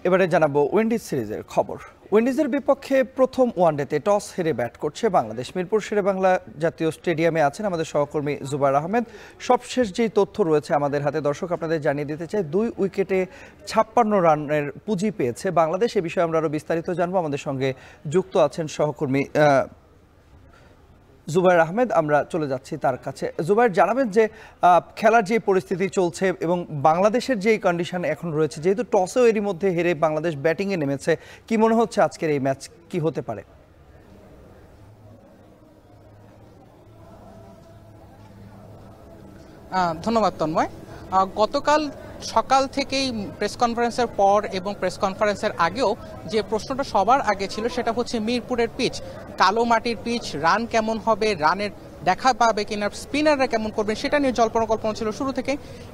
এবারে জানাবো উইন্ডিজ সিরিজের খবর। উইন্ডিজের বিপক্ষে প্রথম ওয়ানডেতে টস হেরে ব্যাট করছে বাংলাদেশ। মিরপুর শেরেবাংলা জাতীয় স্টেডিয়ামে আছেন আমাদের সহকর্মী জুবায়ের আহমেদ। সবশেষ যেই তথ্য রয়েছে আমাদের হাতে, দর্শক আপনাদের জানিয়ে দিতে চাই, 2 উইকেটে 56 রানের পুঁজি পেয়েছে বাংলাদেশ। এ বিষয়ে আমরা আরো বিস্তারিত জানবো। আমাদের সঙ্গে যুক্ত আছেন সহকর্মী জুবায়ের আহমেদ। আমরা চলে যাচ্ছি তার কাছে। জুবায়ের, জানাবেন যে খেলার যে পরিস্থিতি চলছে এবং বাংলাদেশের যে কন্ডিশন এখন রয়েছে, যেহেতু টসেও এরই মধ্যে হেরে বাংলাদেশ ব্যাটিংয়ে নেমেছে, কি মনে হচ্ছে আজকের এই ম্যাচ কি হতে পারে? ধন্যবাদ তন্ময়। গতকাল সকাল থেকেই প্রেস কনফারেন্সের পর এবং প্রেস কনফারেন্সের আগেও যে প্রশ্নটা সবার আগে ছিল সেটা হচ্ছে মিরপুরের পিচ, কালো মাটির পিচ, রান কেমন হবে, রানের দেখা পাবে কিনা, স্পিনাররা কেমন করবেন, সেটা নিয়ে জল্পনা কল্পনা ছিল শুরু থেকে।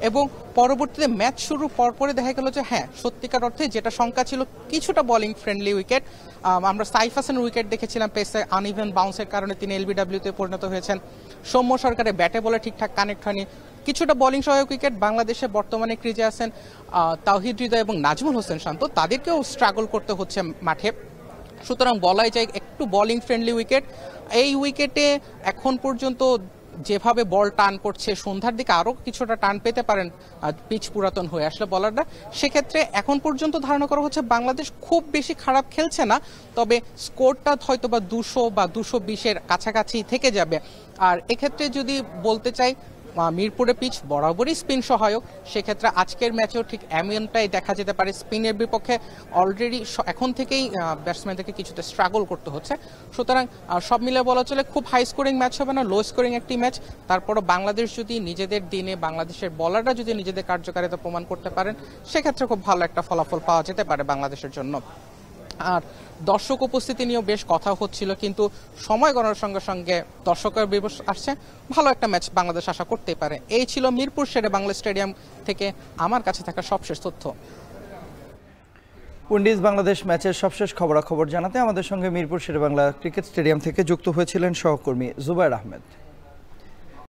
এবং পরবর্তীতে ম্যাচ শুরুর পরপরে দেখা গেল যে হ্যাঁ, সত্যিকার অর্থে যেটা শঙ্কা ছিল, কিছুটা বোলিং ফ্রেন্ডলি উইকেট। আমরা সাইফ হাসানের উইকেট দেখেছিলাম, পেসে আনইভেন বাউন্সের কারণে তিনি এলবিডব্লিউতে পরিণত হয়েছেন। সৌম্য সরকারের ব্যাটে বলে ঠিকঠাক কানেক্ট হয়নি। কিছুটা বোলিং সহায়ক উইকেট। বাংলাদেশে বর্তমানে ক্রিজে আছেন তাওহিদ হৃদয় এবং নাজমুল হোসেন শান্ত, তাদেরকেও স্ট্রাগল করতে হচ্ছে মাঠে। সুতরাং বলাই যায় একটু বোলিং ফ্রেন্ডলি উইকেট। এই উইকেটে এখন পর্যন্ত যেভাবে বল টান করছে, সন্ধ্যার দিকে আরও কিছুটা টান পেতে পারেন পিচ পুরাতন হয়ে আসলে বলারটা। সেক্ষেত্রে এখন পর্যন্ত ধারণা করা হচ্ছে বাংলাদেশ খুব বেশি খারাপ খেলছে না, তবে স্কোরটা হয়তো বা 200 বা 220-এর কাছাকাছি থেকে যাবে। আর এক্ষেত্রে যদি বলতে চাই, মিরপুরে পিচ বরাবরই স্পিন সহায়ক, সেক্ষেত্রে আজকের ম্যাচেও ঠিক এমনটাই দেখা যেতে পারে। স্পিনের বিপক্ষে অলরেডি এখন থেকেই ব্যাটসম্যানদেরকে কিছুটা স্ট্রাগল করতে হচ্ছে। সুতরাং সব মিলে বলা চলে খুব হাই স্কোরিং ম্যাচ হবে না, লো স্কোরিং একটি ম্যাচ। তারপরও বাংলাদেশ যদি নিজেদের দিনে বাংলাদেশের বলাররা যদি নিজেদের কার্যকারিতা প্রমাণ করতে পারেন, সেক্ষেত্রে খুব ভালো একটা ফলাফল পাওয়া যেতে পারে বাংলাদেশের জন্য। আর দর্শক উপস্থিতি নিয়েও বেশ কথা হচ্ছিল, কিন্তু সময় গণনার সঙ্গে সঙ্গে দর্শকের বিবশ আসছে, ভালো একটা ম্যাচ বাংলাদেশ আশা করতেই পারে। এই ছিল মিরপুর শেরেবাংলা স্টেডিয়াম থেকে আমার কাছে থাকা সবশেষ তথ্য। উইন্ডিজ বাংলাদেশ ম্যাচের সবশেষ খবরাখবর জানাতে আমাদের সঙ্গে মিরপুর শেরেবাংলা ক্রিকেট স্টেডিয়াম থেকে যুক্ত হয়েছিলেন সহকর্মী জুবায়ের আহমেদ।